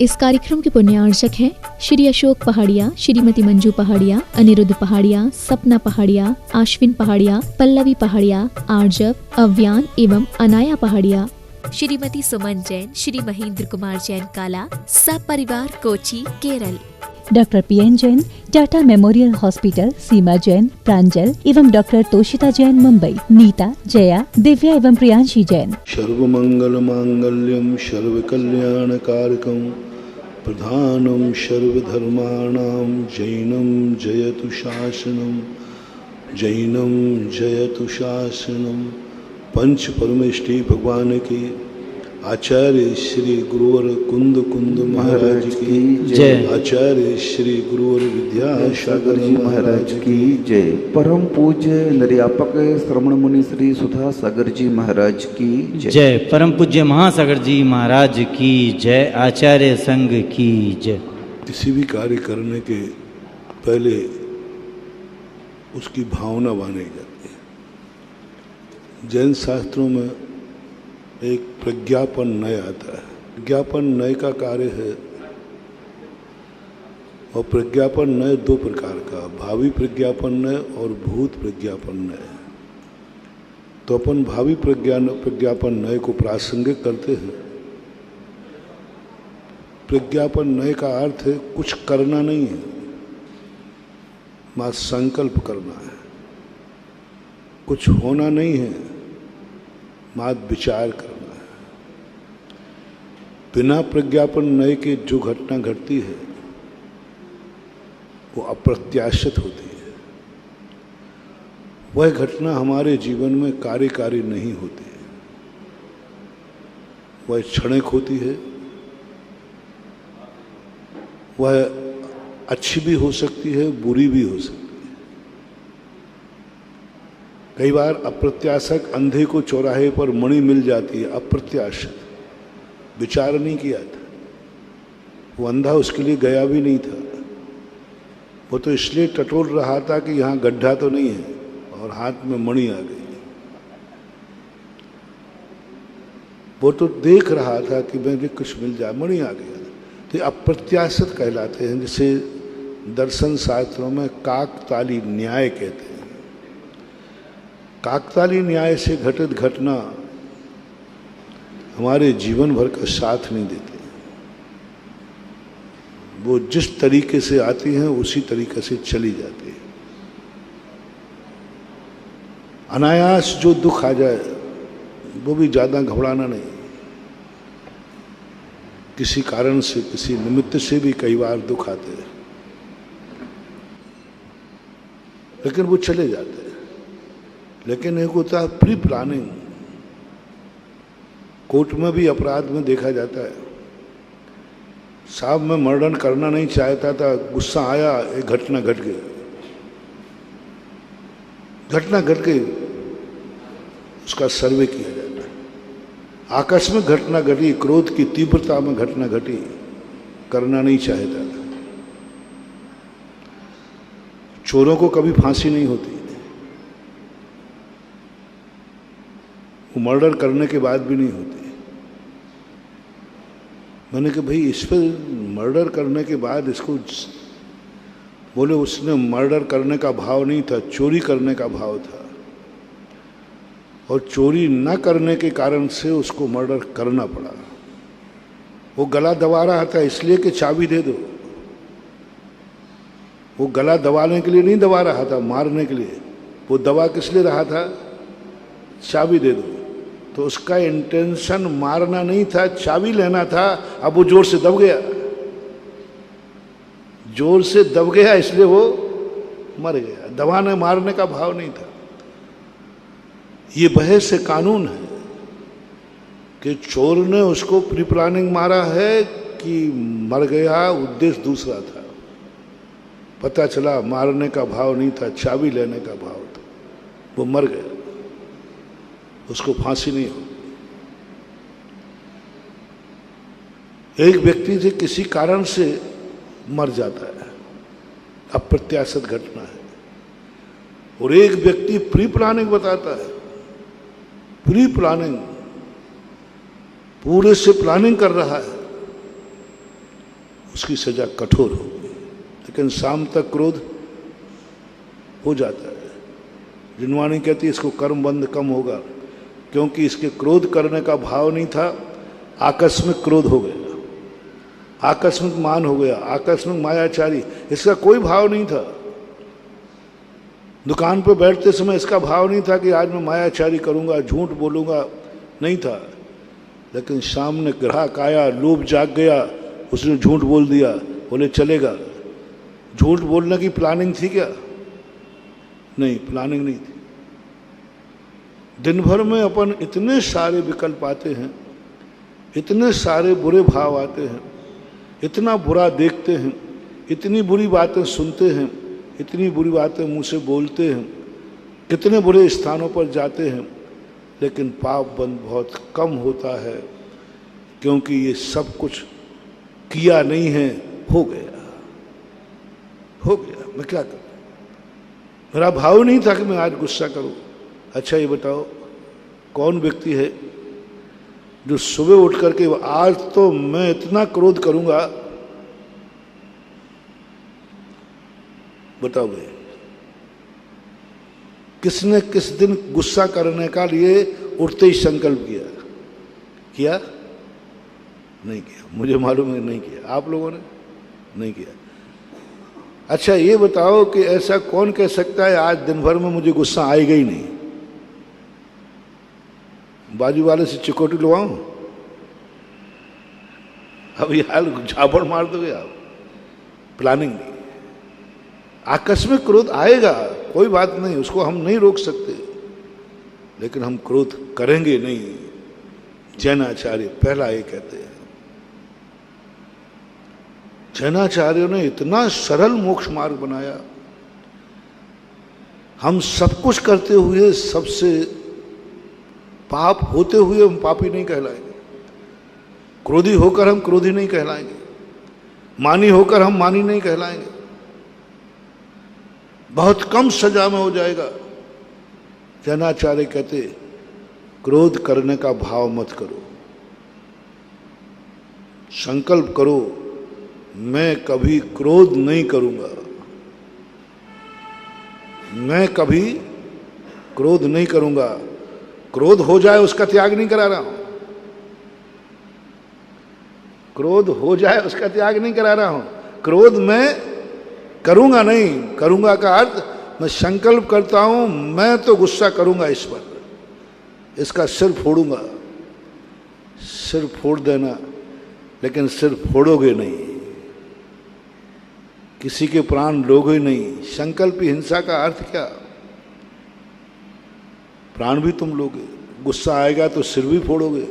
इस कार्यक्रम के पुण्यार्चक हैं श्री अशोक पहाड़िया, श्रीमती मंजू पहाड़िया, अनिरुद्ध पहाड़िया, सपना पहाड़िया, आश्विन पहाड़िया, पल्लवी पहाड़िया, आर्जव, अव्यान एवं अनाया पहाड़िया, श्रीमती सुमन जैन, श्री महेंद्र कुमार जैन काला, सब परिवार Kochi, Kerala. Doctor PN Jain, Tata memorial hospital, Seema Jain, Pranjal एवं डॉक्टर तोषिता जैन, मुंबई। नीता, जया, दिव्या एवं प्रियांशी जैन। सर्वमंगल मांगल्यम सर्वकल्याणकारकम प्रधानम सर्वधर्माणां जैनम जयतु शासनम, जैनम जयतु शासनम। पंच परमेष्ठी भगवान की, आचार्य श्री गुरुवर कुंद कुंद महाराज की जय, आचार्य श्री गुरुवर विद्यासागर जी महाराज की जय, परम पूज्य निर्यापक श्रवण मुनि श्री सुधा सागर जी महाराज की जय, परम पूज्य महासागर जी महाराज की जय, आचार्य संघ की जय। किसी भी कार्य करने के पहले उसकी भावना मानी जाती है। जैन शास्त्रों में एक प्रज्ञापन नय आता है। प्रज्ञापन नय का कार्य है, और प्रज्ञापन नय दो प्रकार का, भावी प्रज्ञापन नय और भूत प्रज्ञापन नय। तो अपन भावी प्रज्ञापन नय को प्रासंगिक करते हैं। प्रज्ञापन नय का अर्थ है कुछ करना नहीं है, मात्र संकल्प करना है। कुछ होना नहीं है, मात्र विचार करना है। बिना प्रज्ञापन नय के जो घटना घटती है वो अप्रत्याशित होती है। वह घटना हमारे जीवन में कार्यकारी नहीं होती है, वह क्षणिक होती है। वह अच्छी भी हो सकती है, बुरी भी हो सकती है। कई बार अप्रत्याशित अंधे को चौराहे पर मणि मिल जाती है, अप्रत्याशित, विचार नहीं किया था। वो अंधा उसके लिए गया भी नहीं था, वो तो इसलिए टटोल रहा था कि यहाँ गड्ढा तो नहीं है, और हाथ में मणि आ गई। वो तो देख रहा था कि मुझे कुछ मिल जाए, मणि आ गया। तो अप्रत्याशित कहलाते हैं, जिसे दर्शन शास्त्रों में काकताली न्याय कहते हैं। काकताली न्याय से घटित घटना हमारे जीवन भर का साथ नहीं देती। वो जिस तरीके से आती हैं उसी तरीके से चली जाती है। अनायास जो दुख आ जाए वो भी ज़्यादा घबराना नहीं। किसी कारण से, किसी निमित्त से भी कई बार दुख आते हैं, लेकिन वो चले जाते हैं। लेकिन एक होता है प्री प्लानिंग। कोर्ट में भी अपराध में देखा जाता है, साहब मैं मर्डर करना नहीं चाहता था, गुस्सा आया, एक घटना घट गई। घटना घट गई, उसका सर्वे किया जाता है। आकस्मिक घटना घटी, क्रोध की तीव्रता में घटना घटी, करना नहीं चाहता था। चोरों को कभी फांसी नहीं होती, वो मर्डर करने के बाद भी नहीं होती। मैंने कहा भाई इस पर मर्डर करने के बाद इसको, बोले उसने मर्डर करने का भाव नहीं था, चोरी करने का भाव था, और चोरी न करने के कारण से उसको मर्डर करना पड़ा। वो गला दबा रहा था इसलिए कि चाबी दे दो। वो गला दबाने के लिए नहीं दबा रहा था, मारने के लिए। वो दबा किस लिए रहा था? चाबी दे दो। तो उसका इंटेंशन मारना नहीं था, चाबी लेना था। अब वो जोर से दब गया, जोर से दब गया, इसलिए वो मर गया। दबाने मारने का भाव नहीं था। ये बहस से कानून है कि चोर ने उसको प्री प्लानिंग मारा है कि मर गया, उद्देश्य दूसरा था। पता चला मारने का भाव नहीं था, चाबी लेने का भाव था, वो मर गया, उसको फांसी नहीं हो। एक व्यक्ति से किसी कारण से मर जाता है, अप्रत्याशित घटना है, और एक व्यक्ति प्री प्लानिंग बताता है। प्री प्लानिंग, पूरे से प्लानिंग कर रहा है उसकी सजा कठोर होगी, लेकिन शाम तक क्रोध हो जाता है। जिनवाणी कहती है इसको कर्म बंध कम होगा, क्योंकि इसके क्रोध करने का भाव नहीं था, आकस्मिक क्रोध हो गया, आकस्मिक मान हो गया, आकस्मिक मायाचारी, इसका कोई भाव नहीं था। दुकान पर बैठते समय इसका भाव नहीं था कि आज मैं मायाचारी करूंगा, झूठ बोलूंगा, नहीं था। लेकिन सामने ग्राहक आया, लोभ जाग गया, उसने झूठ बोल दिया, बोले चलेगा। झूठ बोलने की प्लानिंग थी क्या? नहीं, प्लानिंग नहीं थी। दिन भर में अपन इतने सारे विकल्प आते हैं, इतने सारे बुरे भाव आते हैं, इतना बुरा देखते हैं, इतनी बुरी बातें सुनते हैं, इतनी बुरी बातें मुंह से बोलते हैं, कितने बुरे स्थानों पर जाते हैं, लेकिन पाप बंद बहुत कम होता है, क्योंकि ये सब कुछ किया नहीं है, हो गया, हो गया। मैं क्या करूं? मेरा भाव नहीं था कि मैं आज गुस्सा करूं। अच्छा ये बताओ, कौन व्यक्ति है जो सुबह उठ करके आज तो मैं इतना क्रोध करूंगा, बताओ भाई, किसने किस दिन गुस्सा करने का लिए उठते ही संकल्प किया? किया? नहीं किया। मुझे मालूम है नहीं किया। आप लोगों ने नहीं किया। अच्छा ये बताओ कि ऐसा कौन कह सकता है आज दिन भर में मुझे गुस्सा आएगा ही नहीं? बाजू वाले से चिकोटी लुवाऊं? अब यार झापड़ मार दोगे आप। प्लानिंग नहीं, आकस्मिक क्रोध आएगा, कोई बात नहीं, उसको हम नहीं रोक सकते, लेकिन हम क्रोध करेंगे नहीं। जैनाचार्य पहला ये कहते हैं। जैनाचार्यों ने इतना सरल मोक्ष मार्ग बनाया। हम सब कुछ करते हुए, सबसे पाप होते हुए हम पापी नहीं कहलाएंगे, क्रोधी होकर हम क्रोधी नहीं कहलाएंगे, मानी होकर हम मानी नहीं कहलाएंगे, बहुत कम सजा में हो जाएगा। जैनाचार्य कहते क्रोध करने का भाव मत करो, संकल्प करो मैं कभी क्रोध नहीं करूंगा, मैं कभी क्रोध नहीं करूंगा। क्रोध हो जाए उसका त्याग नहीं करा रहा हूं, क्रोध हो जाए उसका त्याग नहीं करा रहा हूं। क्रोध मैं करूंगा नहीं, करूंगा का अर्थ मैं संकल्प करता हूं मैं तो गुस्सा करूंगा इस पर, इसका सिर फोड़ूंगा। सिर फोड़ देना, लेकिन सिर फोड़ोगे नहीं, किसी के प्राण लोगे नहीं। संकल्प हिंसा का अर्थ क्या? प्राण भी तुम लोगे, गुस्सा आएगा तो सिर भी फोड़ोगे।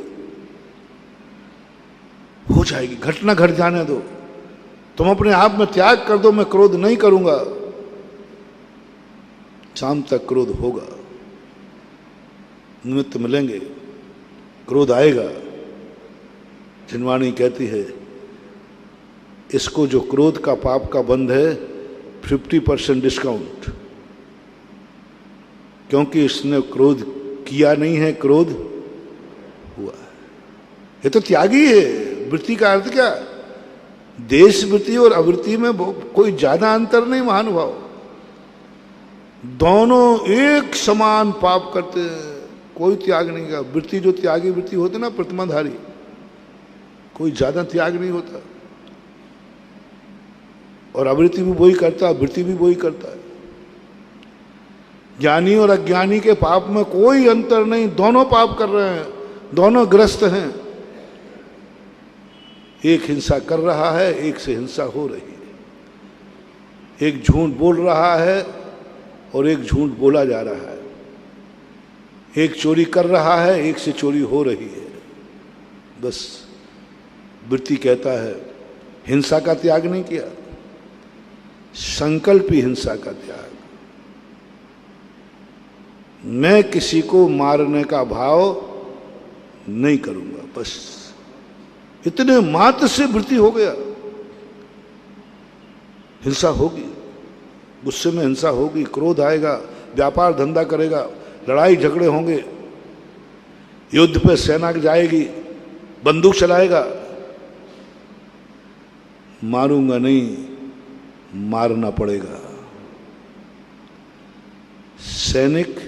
हो जाएगी, घटना घट जाने दो, तुम अपने आप में त्याग कर दो, मैं क्रोध नहीं करूंगा। शाम तक क्रोध होगा, निमित्त मिलेंगे, क्रोध आएगा। जिनवाणी कहती है इसको जो क्रोध का पाप का बंध है 50% डिस्काउंट, क्योंकि इसने क्रोध किया नहीं है, क्रोध हुआ है। ये तो त्यागी है। वृत्ति का अर्थ क्या? देश वृत्ति और अवृत्ति में कोई ज्यादा अंतर नहीं महानुभाव, दोनों एक समान पाप करते हैं, कोई त्याग नहीं का। वृत्ति जो त्यागी वृत्ति होती ना, प्रतिमाधारी, कोई ज्यादा त्याग नहीं होता। और अवृत्ति भी वही करता है, वृत्ति भी वही करता है। ज्ञानी और अज्ञानी के पाप में कोई अंतर नहीं, दोनों पाप कर रहे हैं, दोनों ग्रस्त हैं। एक हिंसा कर रहा है, एक से हिंसा हो रही है। एक झूठ बोल रहा है और एक झूठ बोला जा रहा है। एक चोरी कर रहा है, एक से चोरी हो रही है। बस वृत्ति कहता है हिंसा का त्याग नहीं किया, संकल्पी हिंसा का त्याग। मैं किसी को मारने का भाव नहीं करूंगा, बस इतने मात्र से वृत्ति हो गया। हिंसा होगी, गुस्से में हिंसा होगी, क्रोध आएगा, व्यापार धंधा करेगा, लड़ाई झगड़े होंगे, युद्ध पे सेना जाएगी, बंदूक चलाएगा। मारूंगा नहीं, मारना पड़ेगा। सैनिक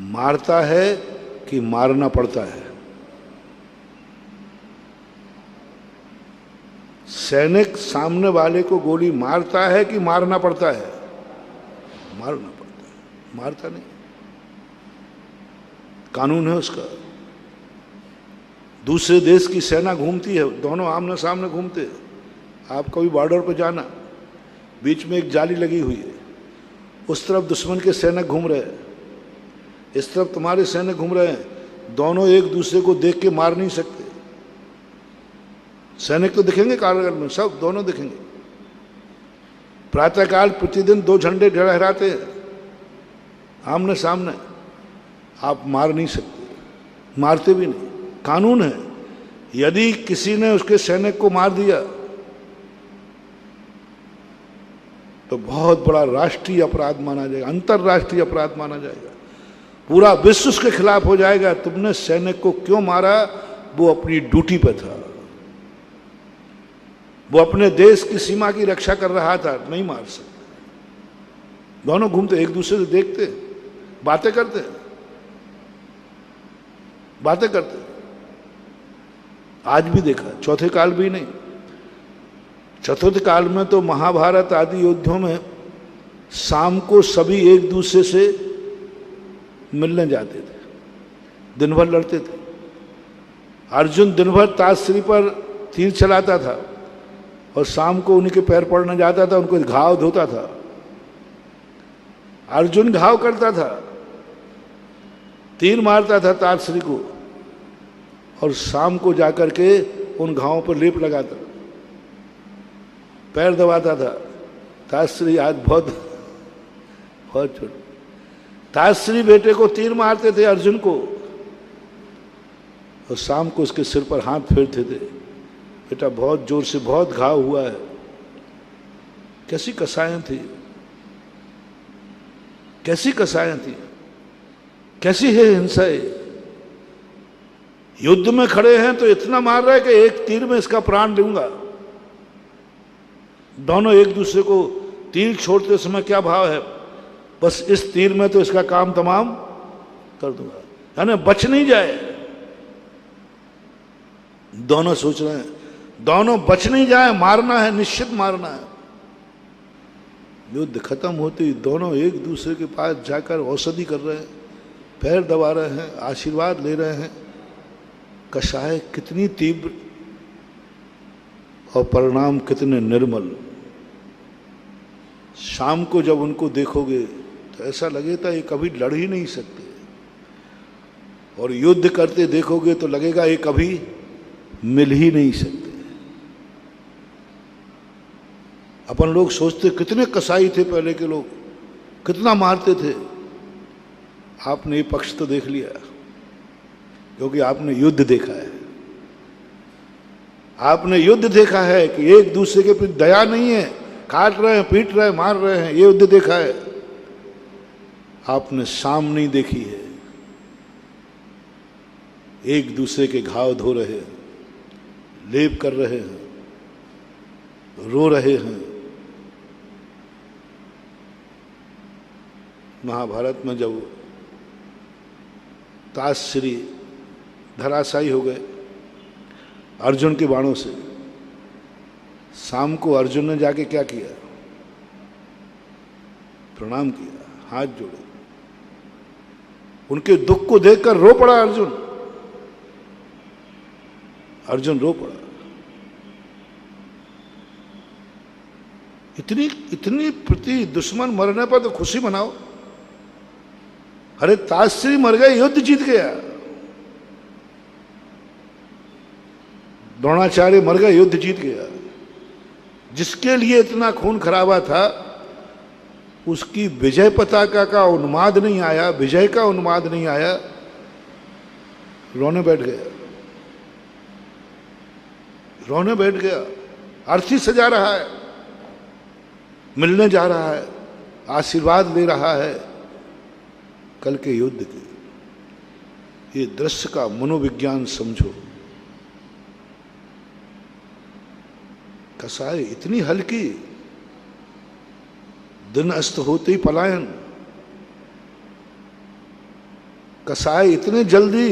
मारता है कि मारना पड़ता है? सैनिक सामने वाले को गोली मारता है कि मारना पड़ता है? मारना पड़ता है, मारता नहीं। कानून है उसका। दूसरे देश की सेना घूमती है, दोनों आमने सामने घूमते हैं। आप कभी बॉर्डर पर जाना, बीच में एक जाली लगी हुई है, उस तरफ दुश्मन के सैनिक घूम रहे हैं, इस तरफ तुम्हारे सैनिक घूम रहे हैं। दोनों एक दूसरे को देख के मार नहीं सकते। सैनिक तो दिखेंगे कारागार में, सब दोनों दिखेंगे। प्रातःकाल प्रतिदिन 2 झंडे लहराते हैं आमने सामने। आप मार नहीं सकते, मारते भी नहीं। कानून है, यदि किसी ने उसके सैनिक को मार दिया तो बहुत बड़ा राष्ट्रीय अपराध माना जाएगा, अंतरराष्ट्रीय अपराध माना जाएगा। पूरा विश्व उसके खिलाफ हो जाएगा। तुमने सैनिक को क्यों मारा? वो अपनी ड्यूटी पे था, वो अपने देश की सीमा की रक्षा कर रहा था, नहीं मार सकते। दोनों घूमते, एक दूसरे से देखते, बातें करते, बातें करते। आज भी देखा, चौथे काल भी नहीं, चतुर्थ काल में तो महाभारत आदि युद्धों में शाम को सभी एक दूसरे से मिलने जाते थे, दिन भर लड़ते थे। अर्जुन दिन भर ताशरी पर तीर चलाता था और शाम को उन्हीं के पैर पड़ने जाता था, उनको घाव धोता था। अर्जुन घाव करता था, तीर मारता था ताशरी को, और शाम को जाकर के उन घावों पर लेप लगाता, पैर दबाता था। ताशरी आज बहुत छोटा। ताशरी बेटे को तीर मारते थे, अर्जुन को, और शाम को उसके सिर पर हाथ फेरते थे, बेटा बहुत जोर से बहुत घाव हुआ है। कैसी कसाएं थी, कैसी कसाएं थी, कैसी है हिंसा है। युद्ध में खड़े हैं तो इतना मार रहा है कि एक तीर में इसका प्राण लूंगा। दोनों एक दूसरे को तीर छोड़ते समय क्या भाव है? बस इस तीर में तो इसका काम तमाम कर दूंगा, यानी बच नहीं जाए। दोनों सोच रहे हैं, दोनों बच नहीं जाए, मारना है, निश्चित मारना है। युद्ध खत्म होते ही दोनों एक दूसरे के पास जाकर औषधि कर रहे हैं, पैर दबा रहे हैं, आशीर्वाद ले रहे हैं। कषाय कितनी तीव्र और परिणाम कितने निर्मल। शाम को जब उनको देखोगे तो ऐसा लगेगा ये कभी लड़ ही नहीं सकते, और युद्ध करते देखोगे तो लगेगा ये कभी मिल ही नहीं सकते। अपन लोग सोचते कितने कसाई थे पहले के लोग, कितना मारते थे। आपने ये पक्ष तो देख लिया क्योंकि आपने युद्ध देखा है। आपने युद्ध देखा है कि एक दूसरे के प्रति दया नहीं है, काट रहे हैं, पीट रहे हैं, मार रहे हैं, ये युद्ध देखा है। आपने शाम नहीं देखी है, एक दूसरे के घाव धो रहे हैं, लेप कर रहे हैं, रो रहे हैं। महाभारत में जब ताशरी धराशायी हो गए अर्जुन के बाणों से, शाम को अर्जुन ने जाके क्या किया? प्रणाम किया, हाथ जोड़े। उनके दुख को देखकर रो पड़ा अर्जुन। अर्जुन रो पड़ा। इतनी प्रति दुश्मन मरने पर तो खुशी मनाओ। अरे ताशरी मर गए, युद्ध जीत गया। द्रोणाचार्य मर गए, युद्ध जीत गया। जिसके लिए इतना खून खराबा था उसकी विजय पताका का उन्माद नहीं आया, विजय का उन्माद नहीं आया, रोने बैठ गया, रोने बैठ गया। अर्थी सजा रहा है, मिलने जा रहा है, आशीर्वाद ले रहा है कल के युद्ध के। ये दृश्य का मनोविज्ञान समझो। कसाई इतनी हल्की, दिन अस्त होते ही पलायन। कसाई इतने जल्दी,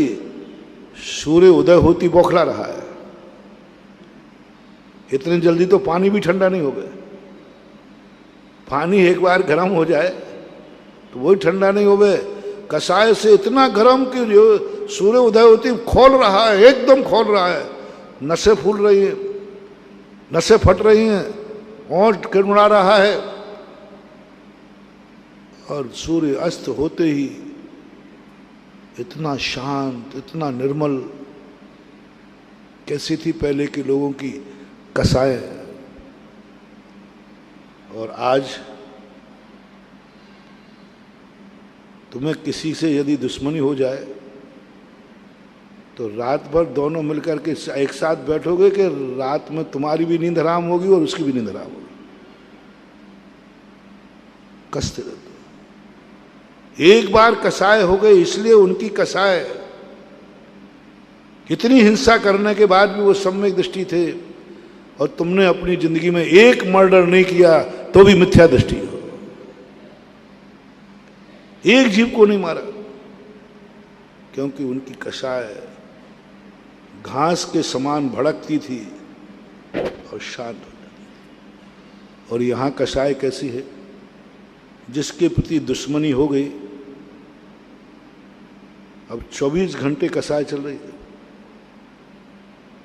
सूर्य उदय होती बौखला रहा है। इतनी जल्दी तो पानी भी ठंडा नहीं हो गया। पानी एक बार गर्म हो जाए तो वही ठंडा नहीं हो गए। कसाय से इतना गर्म कि जो सूर्य उदय होती खोल रहा है, एकदम खोल रहा है। नसें फूल रही हैं, नसें फट रही हैं, ओंठ किड़मुड़ा रहा है। और सूर्य अस्त होते ही इतना शांत, इतना निर्मल। कैसी थी पहले के लोगों की कसाय। और आज तुम्हें किसी से यदि दुश्मनी हो जाए तो रात भर दोनों मिलकर के एक साथ बैठोगे कि रात में तुम्हारी भी नींद हराम होगी और उसकी भी नींद हराम होगी। कसते रहते। एक बार कसाय हो गए, इसलिए उनकी कसाय। इतनी हिंसा करने के बाद भी वो सम्यक दृष्टि थे। और तुमने अपनी जिंदगी में एक मर्डर नहीं किया तो भी मिथ्या दृष्टि हो। एक जीव को नहीं मारा, क्योंकि उनकी कसाय घास के समान भड़कती थी और शांत हो जाती। और यहां कसाय कैसी है, जिसके प्रति दुश्मनी हो गई, अब 24 घंटे कसाय चल रही है।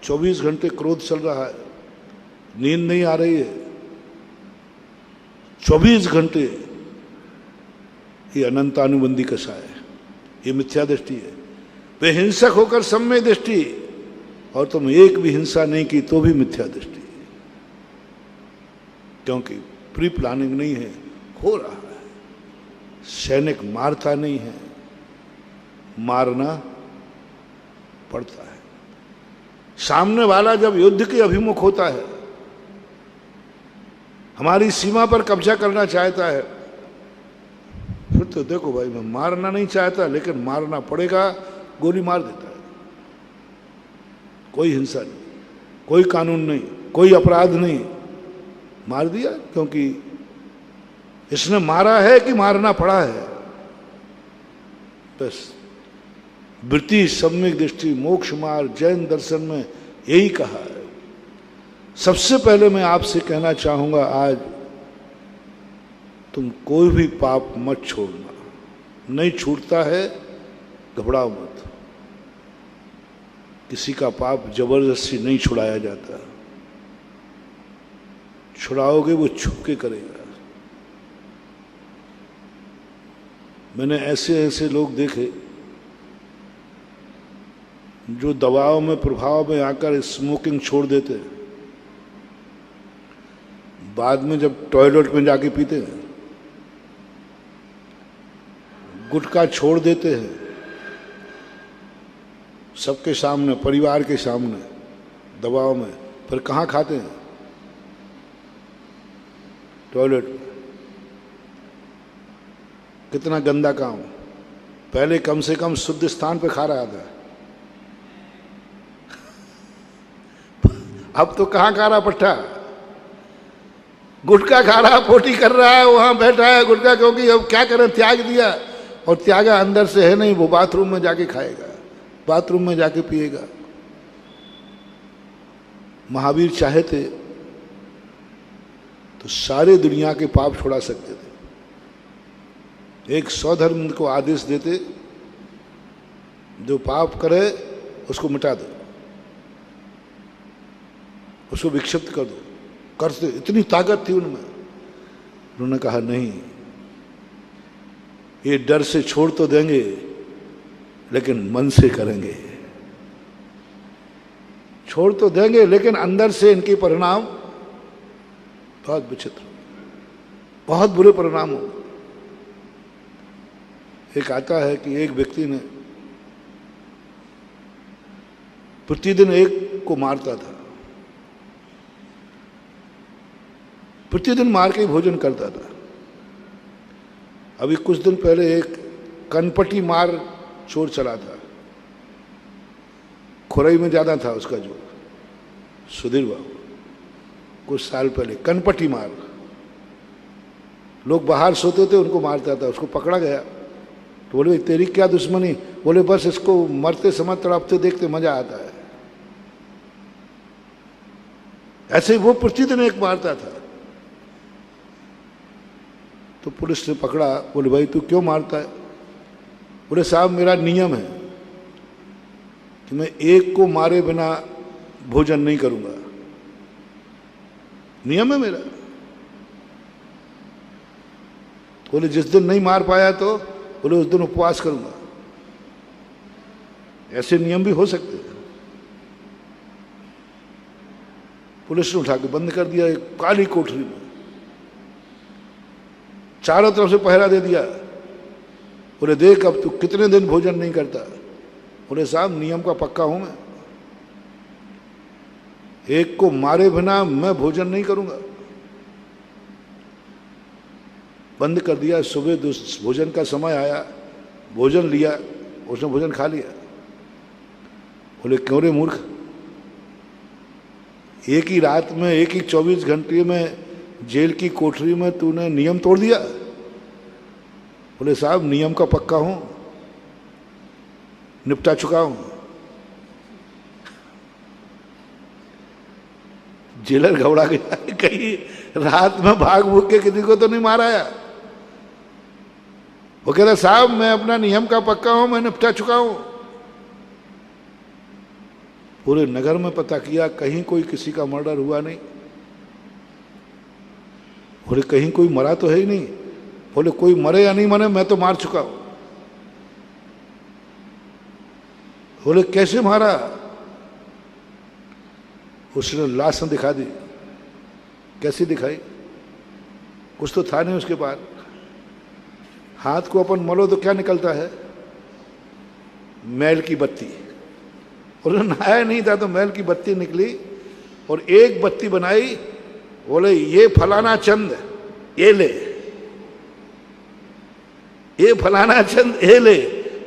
24 घंटे क्रोध चल रहा है, नींद नहीं आ रही है। 24 घंटे ये अनंतानुबंधी कसाय है, ये मिथ्या दृष्टि है। वे हिंसक होकर सम्य दृष्टि, और तुम एक भी हिंसा नहीं की तो भी मिथ्या दृष्टि, क्योंकि प्री प्लानिंग नहीं है, हो रहा है। सैनिक मारता नहीं है, मारना पड़ता है। सामने वाला जब युद्ध के अभिमुख होता है, हमारी सीमा पर कब्जा करना चाहता है, फिर तो देखो भाई, मैं मारना नहीं चाहता लेकिन मारना पड़ेगा, गोली मार देता है। कोई हिंसा नहीं, कोई कानून नहीं, कोई अपराध नहीं, मार दिया। क्योंकि इसने मारा है कि मारना पड़ा है, बस। वृत्ति, सम्यक दृष्टि, मोक्ष मार्ग, जैन दर्शन में यही कहा है। सबसे पहले मैं आपसे कहना चाहूंगा, आज तुम कोई भी पाप मत छोड़ना। नहीं छूटता है, घबराओ मत। किसी का पाप जबरदस्ती नहीं छुड़ाया जाता। छुड़ाओगे वो छुप के करेगा। मैंने ऐसे ऐसे लोग देखे जो दवाओं में, प्रभाव में आकर स्मोकिंग छोड़ देते हैं, बाद में जब टॉयलेट में जाके पीते हैं। गुटखा छोड़ देते हैं सबके सामने, परिवार के सामने, दवाओं में, फिर कहाँ खाते हैं? टॉयलेट में। कितना गंदा काम। पहले कम से कम शुद्ध स्थान पे खा रहा था, अब तो कहाँ खा रहा पट्टा, गुटखा खा रहा, पोटी कर रहा है, वहां बैठा है गुटखा, क्योंकि अब क्या करें, त्याग दिया। और त्यागा अंदर से है नहीं, वो बाथरूम में जाके खाएगा, बाथरूम में जाके पिएगा। महावीर चाहे थे तो सारे दुनिया के पाप छुड़ा सकते थे। एक स्वधर्म को आदेश देते, जो पाप करे उसको मिटा दो, उसको विक्षिप्त कर दो। करते, इतनी ताकत थी उनमें। उन्होंने कहा नहीं, ये डर से छोड़ तो देंगे लेकिन मन से करेंगे। छोड़ तो देंगे लेकिन अंदर से इनके परिणाम बहुत विचित्र, बहुत बुरे परिणाम हो। एक आता है कि एक व्यक्ति ने प्रतिदिन एक को मारता था, प्रतिदिन मार के ही भोजन करता था। अभी कुछ दिन पहले एक कनपटी मार चोर चला था, खुरई में ज्यादा था उसका जोर, सुधीर बाबू। कुछ साल पहले, कनपटी मार। लोग बाहर सोते थे, उनको मारता था, उसको पकड़ा गया तो बोले तेरी क्या दुश्मनी? बोले बस इसको मरते समय तड़पते देखते मजा आता है। ऐसे वो प्रतिदिन एक मारता था। तो पुलिस ने पकड़ा, बोले भाई तू क्यों मारता है? बोले साहब मेरा नियम है कि मैं एक को मारे बिना भोजन नहीं करूंगा, नियम है मेरा। बोले जिस दिन नहीं मार पाया तो बोले उस दिन उपवास करूंगा। ऐसे नियम भी हो सकते हैं। पुलिस ने उठा के बंद कर दिया एक काली कोठरी में, चारों तरफ से पहरा दे दिया। बोले देख अब तू कितने दिन भोजन नहीं करता? बोले साहब नियम का पक्का हूं मैं, एक को मारे बिना मैं भोजन नहीं करूंगा। बंद कर दिया। सुबह भोजन का समय आया, भोजन लिया, उसने भोजन खा लिया। बोले क्यों रे मूर्ख, एक ही रात में, एक ही 24 घंटे में जेल की कोठरी में तूने नियम तोड़ दिया? बोले साहब नियम का पक्का हूं, निपटा चुका हूं। जेलर घबरा गया, कहीं रात में भाग भूग के किसी को तो नहीं मारा है। वो कह रहा साहब मैं अपना नियम का पक्का हूं, मैं निपटा चुका हूं। पूरे नगर में पता किया, कहीं कोई किसी का मर्डर हुआ नहीं। बोले कहीं कोई मरा तो है ही नहीं। बोले कोई मरे या नहीं मरे मैं तो मार चुका हूं। बोले कैसे मारा? उसने लाश दिखा दी। कैसी दिखाई? कुछ तो था नहीं उसके पास। हाथ को अपन मलो तो क्या निकलता है? मैल की बत्ती। उन्होंने नहाया नहीं था तो मैल की बत्ती निकली और एक बत्ती बनाई। बोले ये फलाना चंद ये ले, ये फलाना चंद ये ले।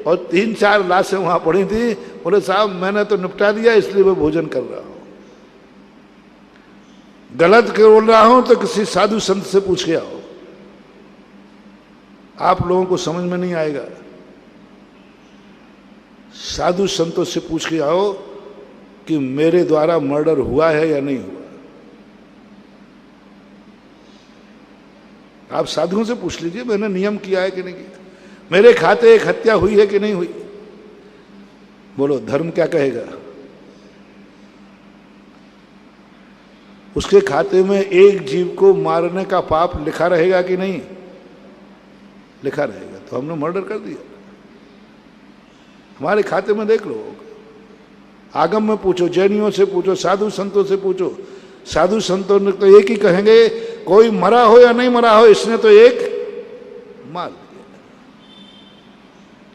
और 3-4 लाशें वहां पड़ी थी। बोले साहब मैंने तो निपटा दिया, इसलिए मैं भोजन कर रहा हूं। गलत बोल रहा हूं तो किसी साधु संत से पूछ के आओ, आप लोगों को समझ में नहीं आएगा। साधु संतों से पूछ के आओ कि मेरे द्वारा मर्डर हुआ है या नहीं हुआ। आप साधुओं से पूछ लीजिए मैंने नियम किया है कि नहीं किया, मेरे खाते एक हत्या हुई है कि नहीं हुई। बोलो धर्म क्या कहेगा? उसके खाते में एक जीव को मारने का पाप लिखा रहेगा कि नहीं? लिखा रहेगा। तो हमने मर्डर कर दिया। हमारे खाते में देख लो, आगम में पूछो, जैनियों से पूछो, साधु संतों से पूछो। साधु संतों ने तो एक ही कहेंगे, कोई मरा हो या नहीं मरा हो इसने तो एक मार दिया।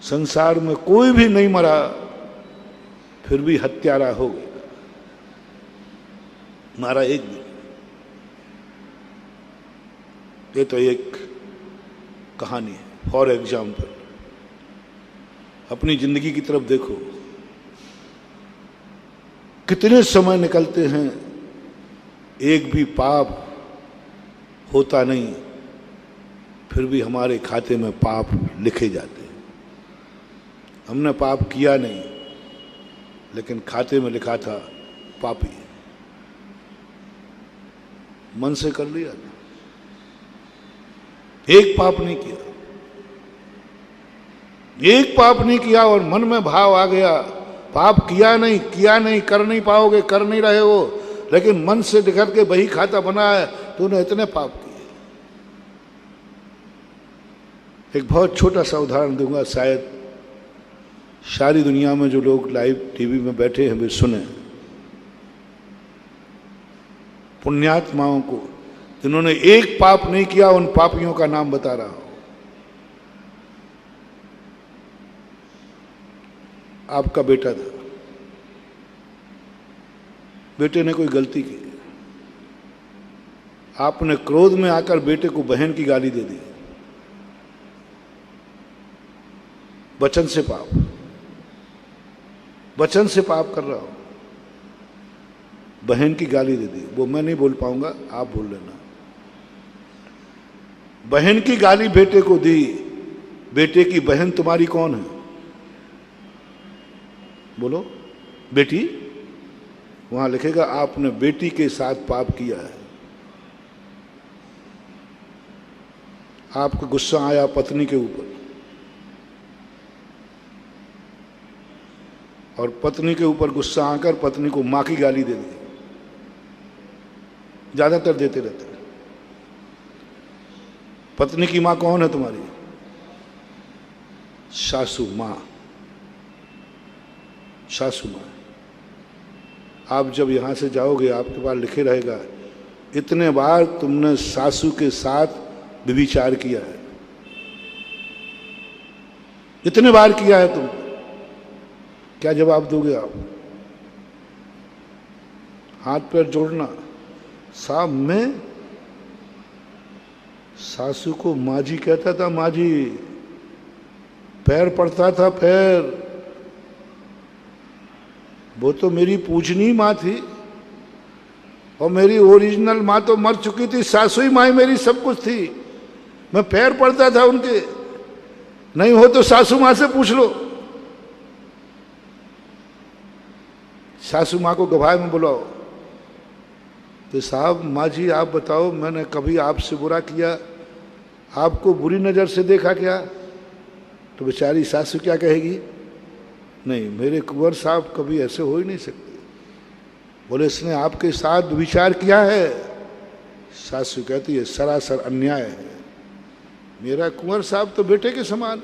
संसार में कोई भी नहीं मरा फिर भी हत्यारा हो गया, मारा एक भी। ये तो एक कहानी है। फॉर एग्जाम्पल अपनी जिंदगी की तरफ देखो, कितने समय निकलते हैं एक भी पाप होता नहीं, फिर भी हमारे खाते में पाप लिखे जाते हैं। हमने पाप किया नहीं लेकिन खाते में लिखा था पापी। मन से कर लिया, एक पाप नहीं किया, एक पाप नहीं किया और मन में भाव आ गया पाप किया नहीं, किया नहीं, कर नहीं पाओगे, कर नहीं रहे हो, लेकिन मन से निकल के बही खाता बना है, तूने इतने पाप किए। एक बहुत छोटा सा उदाहरण दूंगा, शायद सारी दुनिया में जो लोग लाइव टीवी में बैठे हैं वे सुने। पुण्यात्माओं को जिन्होंने एक पाप नहीं किया उन पापियों का नाम बता रहा हूं। आपका बेटा था, बेटे ने कोई गलती की, आपने क्रोध में आकर बेटे को बहन की गाली दे दी, वचन से पाप, वचन से पाप कर रहा हूं। बहन की गाली दे दी, वो मैं नहीं बोल पाऊंगा, आप बोल लेना। बहन की गाली बेटे को दी, बेटे की बहन तुम्हारी कौन है? बोलो, बेटी। वहां लिखेगा आपने बेटी के साथ पाप किया है। आपको गुस्सा आया पत्नी के ऊपर, और पत्नी के ऊपर गुस्सा आकर पत्नी को मां की गाली दे दी। ज्यादातर देते रहते हैं। पत्नी की मां कौन है तुम्हारी? सासू मां, सासू मां। आप जब यहां से जाओगे आपके पास लिखे रहेगा इतने बार तुमने सासू के साथ व्यभिचार किया है, इतने बार किया है तुम। क्या जवाब दोगे आप? हाथ पैर जोड़ना। साहब मैं सासू को माँ जी कहता था, माँ जी। पैर पड़ता था, पैर। वो तो मेरी पूजनी माँ थी, और मेरी ओरिजिनल माँ तो मर चुकी थी। सासू ही माँ मेरी सब कुछ थी। मैं पैर पड़ता था उनके। नहीं हो तो सासू माँ से पूछ लो। सासू माँ को गवाह में बुलाओ तो साहब माँ जी आप बताओ, मैंने कभी आपसे बुरा किया? आपको बुरी नज़र से देखा क्या? तो बेचारी सासू क्या कहेगी? नहीं, मेरे कुंवर साहब कभी ऐसे हो ही नहीं सकते। बोले इसने आपके साथ विचार किया है? सासू कहती है सरासर अन्याय है। मेरा कुंवर साहब तो बेटे के समान,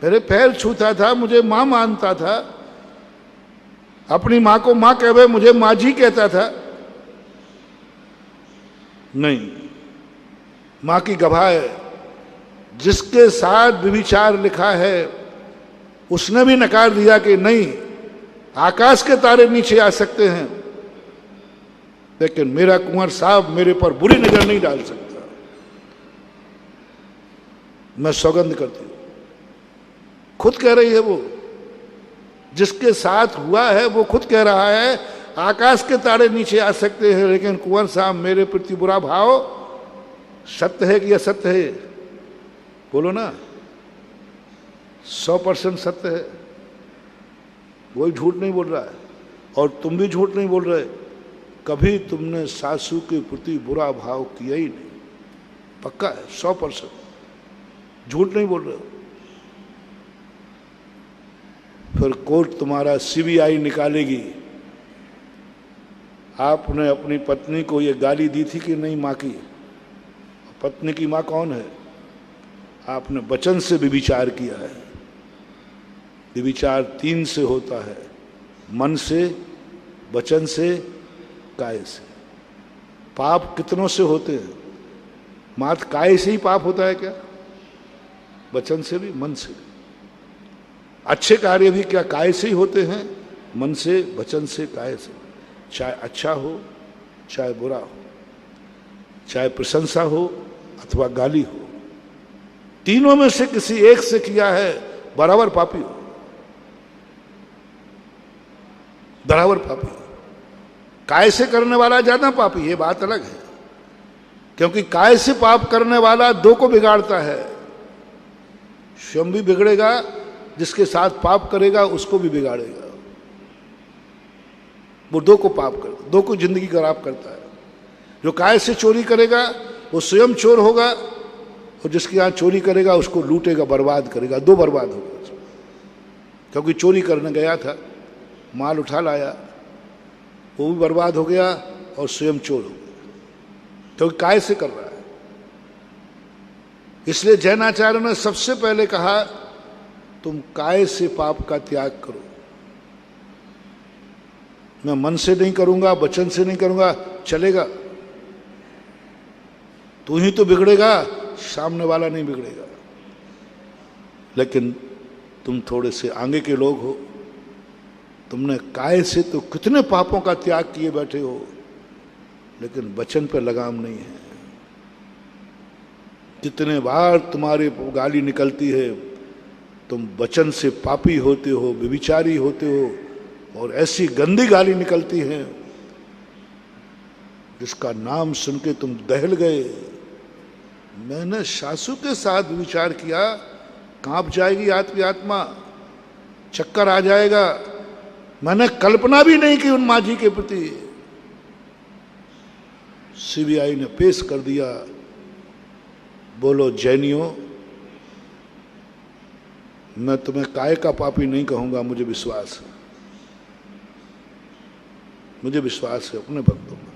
मेरे पैर छूता था, मुझे माँ मानता था, अपनी माँ को माँ कहे, मुझे माँ जी कहता था। नहीं, माँ की गवाह है। जिसके साथ व्यभिचार लिखा है उसने भी नकार दिया कि नहीं, आकाश के तारे नीचे आ सकते हैं, लेकिन मेरा कुंवर साहब मेरे पर बुरी नजर नहीं डाल सकता। मैं सौगंध करती हूं। खुद कह रही है वो, जिसके साथ हुआ है वो खुद कह रहा है आकाश के तारे नीचे आ सकते हैं, लेकिन कुंवर साहब मेरे प्रति बुरा भाव सत्य है कि असत्य है? बोलो ना। 100% सत्य है। कोई झूठ नहीं बोल रहा है, और तुम भी झूठ नहीं बोल रहे। कभी तुमने सासू के प्रति बुरा भाव किया ही नहीं। पक्का है, 100%। झूठ नहीं बोल रहे हो। फिर कोर्ट तुम्हारा सीबीआई निकालेगी, आपने अपनी पत्नी को ये गाली दी थी कि नहीं माँ की? पत्नी की माँ कौन है? आपने वचन से व्यभिचार किया है। व्यभिचार 3 से होता है, मन से, वचन से, काय से। पाप कितनों से होते हैं? मात्र काय से ही पाप होता है क्या? वचन से भी, मन से भी। अच्छे कार्य भी क्या काय से ही होते हैं? मन से, वचन से, काय से। चाहे अच्छा हो चाहे बुरा हो, चाहे प्रशंसा हो अथवा गाली हो, तीनों में से किसी एक से किया है बराबर पापी हो, बराबर पापी हो। काय से करने वाला ज्यादा पापी, ये बात अलग है, क्योंकि काय से पाप करने वाला 2 को बिगाड़ता है। स्वयं भी बिगड़ेगा, जिसके साथ पाप करेगा उसको भी बिगाड़ेगा। वो 2 को पाप करता, 2 को जिंदगी खराब करता है। जो काय से चोरी करेगा वो स्वयं चोर होगा, और जिसके यहाँ चोरी करेगा उसको लूटेगा, बर्बाद करेगा। 2 बर्बाद होगा। क्योंकि चोरी करने गया था, माल उठा लाया, वो भी बर्बाद हो गया और स्वयं चोर हो गया, क्योंकि काय से कर रहा है। इसलिए जैनाचार्य ने सबसे पहले कहा तुम काय से पाप का त्याग करो। मैं मन से नहीं करूंगा, वचन से नहीं करूंगा, चलेगा? तू ही तो बिगड़ेगा, सामने वाला नहीं बिगड़ेगा। लेकिन तुम थोड़े से आगे के लोग हो, तुमने काय से तो कितने पापों का त्याग किए बैठे हो, लेकिन वचन पर लगाम नहीं है। जितने बार तुम्हारे गाली निकलती है, तुम वचन से पापी होते हो, व्यभिचारी होते हो, और ऐसी गंदी गाली निकलती है जिसका नाम सुन के तुम दहल गए। मैंने सासू के साथ विचार किया, कांप जाएगी आपकी आत्मा, चक्कर आ जाएगा। मैंने कल्पना भी नहीं की उन माँ जी के प्रति। सीबीआई ने पेश कर दिया, बोलो जैनियों, मैं तुम्हें काय का पापी नहीं कहूंगा, मुझे विश्वास है, मुझे विश्वास है अपने भक्तों में,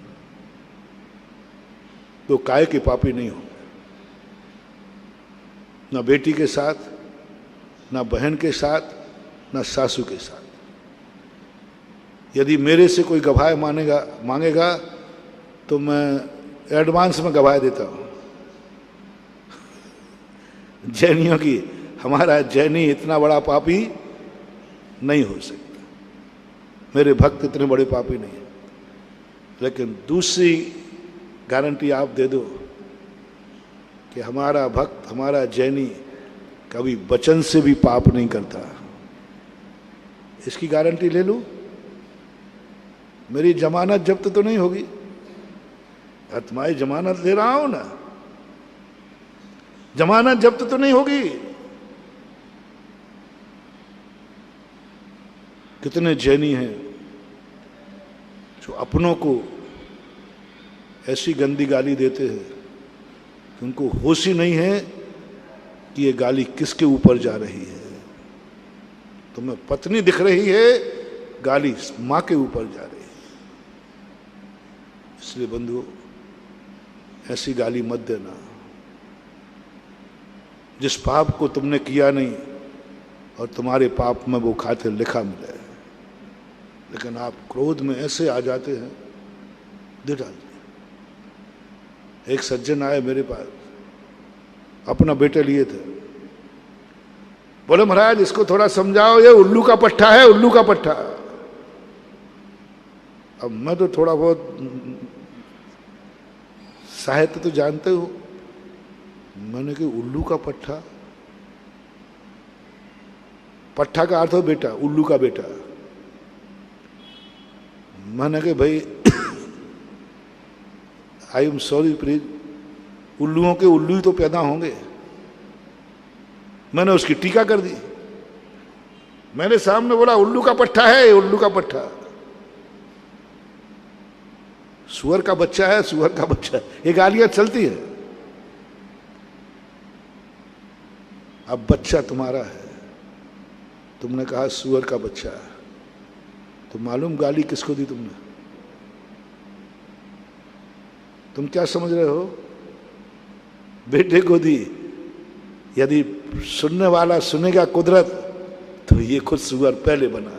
तो काय के पापी नहीं होंगे। ना बेटी के साथ, ना बहन के साथ, ना सासू के साथ। यदि मेरे से कोई गवाह मांगेगा तो मैं एडवांस में गवाह देता हूं। जैनियों की, हमारा जैनी इतना बड़ा पापी नहीं हो सकता, मेरे भक्त इतने बड़े पापी नहीं है। लेकिन दूसरी गारंटी आप दे दो कि हमारा भक्त, हमारा जैनी कभी वचन से भी पाप नहीं करता। इसकी गारंटी ले लूं? मेरी जमानत जब्त तो नहीं होगी? तुम्हारी जमानत ले रहा हूं ना, जमानत जब्त तो नहीं होगी? कितने जैनी हैं जो अपनों को ऐसी गंदी गाली देते हैं कि उनको होश ही नहीं है कि ये गाली किसके ऊपर जा रही है। तुम्हें पत्नी दिख रही है, गाली मां के ऊपर जा रही है। इसलिए बंधुओं, ऐसी गाली मत देना। जिस पाप को तुमने किया नहीं और तुम्हारे पाप में वो खातिर लिखा मिले, लेकिन आप क्रोध में ऐसे आ जाते हैं, दे डालते। एक सज्जन आए मेरे पास, अपना बेटे लिए थे, बोले महाराज इसको थोड़ा समझाओ, ये उल्लू का पट्टा है, उल्लू का पट्टा। अब मैं तो थोड़ा बहुत साहित्य तो जानते हो, मैंने कहा उल्लू का पट्टा, पट्टा का अर्थ हो बेटा, उल्लू का बेटा। मैंने कहा भाई आई एम सॉरी प्लीज, उल्लुओं के उल्लू ही तो पैदा होंगे। मैंने उसकी टीका कर दी, मेरे सामने बोला उल्लू का पट्टा है, उल्लू का पट्टा, सुअर का बच्चा है, सुअर का बच्चा है। ये गालियां चलती है। अब बच्चा तुम्हारा है, तुमने कहा सुअर का बच्चा है, तो मालूम गाली किसको दी तुमने? तुम क्या समझ रहे हो? बेटे को दी। यदि सुनने वाला सुनेगा कुदरत, तो ये खुद सुअर पहले बना,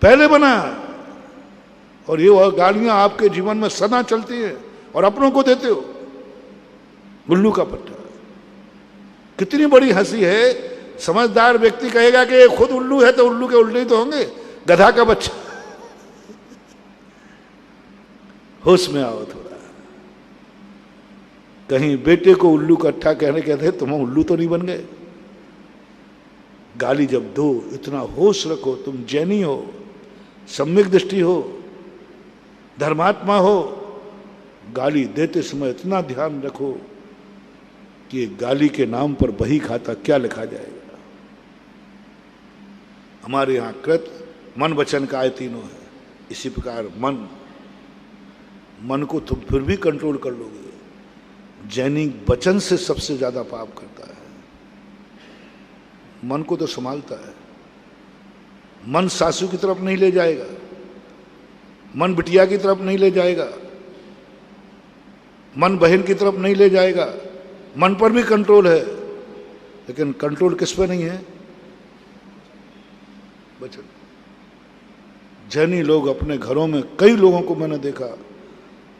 पहले बना। और ये गालियां आपके जीवन में सदा चलती है और अपनों को देते हो। उल्लू का पट्टा, कितनी बड़ी हंसी है। समझदार व्यक्ति कहेगा कि ये खुद उल्लू है तो उल्लू के उल्लू ही तो होंगे, गधा का बच्चा। होश में आओ थोड़ा। कहीं बेटे को उल्लू का अट्ठा कहने कहते तुम उल्लू तो नहीं बन गए। गाली जब दो, इतना होश रखो। तुम जैनी हो, सम्यक दृष्टि हो, धर्मात्मा हो, गाली देते समय इतना ध्यान रखो कि गाली के नाम पर बही खाता क्या लिखा जाएगा। हमारे यहां कृत मन वचन का आय तीनों है। इसी प्रकार मन को तुम फिर भी कंट्रोल कर लोगे। जैनी वचन से सबसे ज्यादा पाप करता है। मन को तो संभालता है। मन सासू की तरफ नहीं ले जाएगा, मन बिटिया की तरफ नहीं ले जाएगा, मन बहन की तरफ नहीं ले जाएगा। मन पर भी कंट्रोल है, लेकिन कंट्रोल किस पर नहीं है? वचन। जैनी लोग अपने घरों में, कई लोगों को मैंने देखा,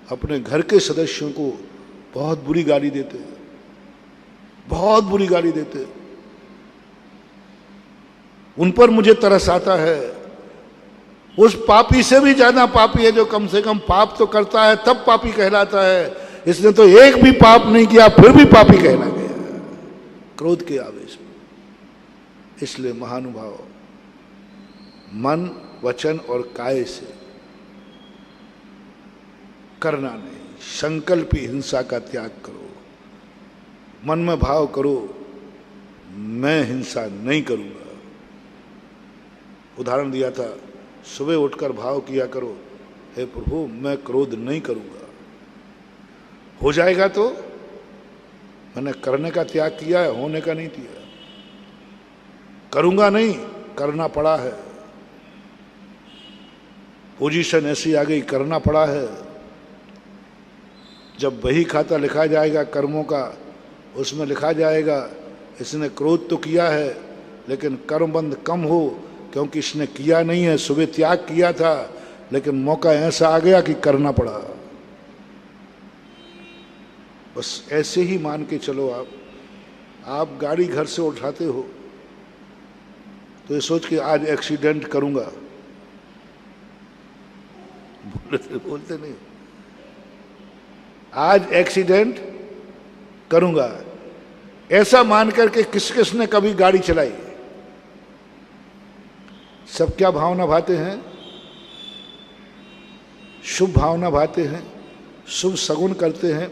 अपने घर के सदस्यों को बहुत बुरी गाली देते, बहुत बुरी गाली देते। उन पर मुझे तरस आता है। उस पापी से भी ज्यादा पापी है जो कम से कम पाप तो करता है, तब पापी कहलाता है। इसने तो एक भी पाप नहीं किया, फिर भी पापी कहला गया, क्रोध के आवेश में। इसलिए महानुभाव, मन, वचन और काय से करना नहीं। संकल्प हिंसा का त्याग करो। मन में भाव करो, मैं हिंसा नहीं करूंगा। उदाहरण दिया था, सुबह उठकर भाव किया करो, हे प्रभु मैं क्रोध नहीं करूंगा। हो जाएगा तो मैंने करने का त्याग किया है, होने का नहीं किया। करूंगा नहीं, करना पड़ा है। पोजीशन ऐसी आ गई, करना पड़ा है। जब वही खाता लिखा जाएगा कर्मों का, उसमें लिखा जाएगा इसने क्रोध तो किया है लेकिन कर्मबंध कम हो, क्योंकि इसने किया नहीं है। सुबह त्याग किया था लेकिन मौका ऐसा आ गया कि करना पड़ा। बस ऐसे ही मान के चलो। आप गाड़ी घर से उठाते हो तो ये सोच के आज एक्सीडेंट करूंगा, बोलते नहीं, आज एक्सीडेंट करूंगा, ऐसा मान करके किस किसने कभी गाड़ी चलाई? सब क्या भावना भाते हैं? शुभ भावना भाते हैं, शुभ सगुन करते हैं,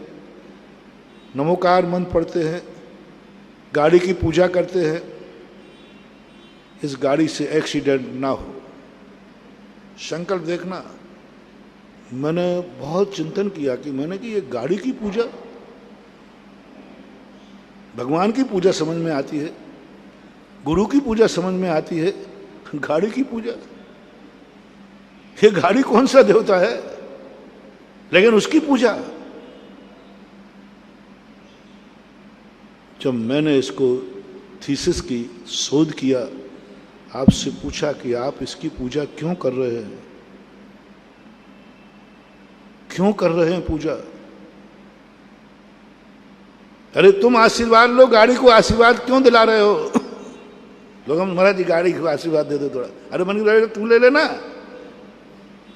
नमोकार मंत्र पढ़ते हैं, गाड़ी की पूजा करते हैं, इस गाड़ी से एक्सीडेंट ना हो। संकल्प देखना, मैंने बहुत चिंतन किया कि मैंने कि ये गाड़ी की पूजा, भगवान की पूजा समझ में आती है, गुरु की पूजा समझ में आती है, गाड़ी की पूजा, ये गाड़ी कौन सा देवता है, लेकिन उसकी पूजा। जब मैंने इसको थीसिस की शोध किया, आपसे पूछा कि आप इसकी पूजा क्यों कर रहे हैं, क्यों कर रहे हैं पूजा? अरे तुम आशीर्वाद लो, गाड़ी को आशीर्वाद क्यों दिला रहे हो? लोग हम, महाराज जी गाड़ी को आशीर्वाद दे दो थोड़ा। अरे मन तू ले लेना।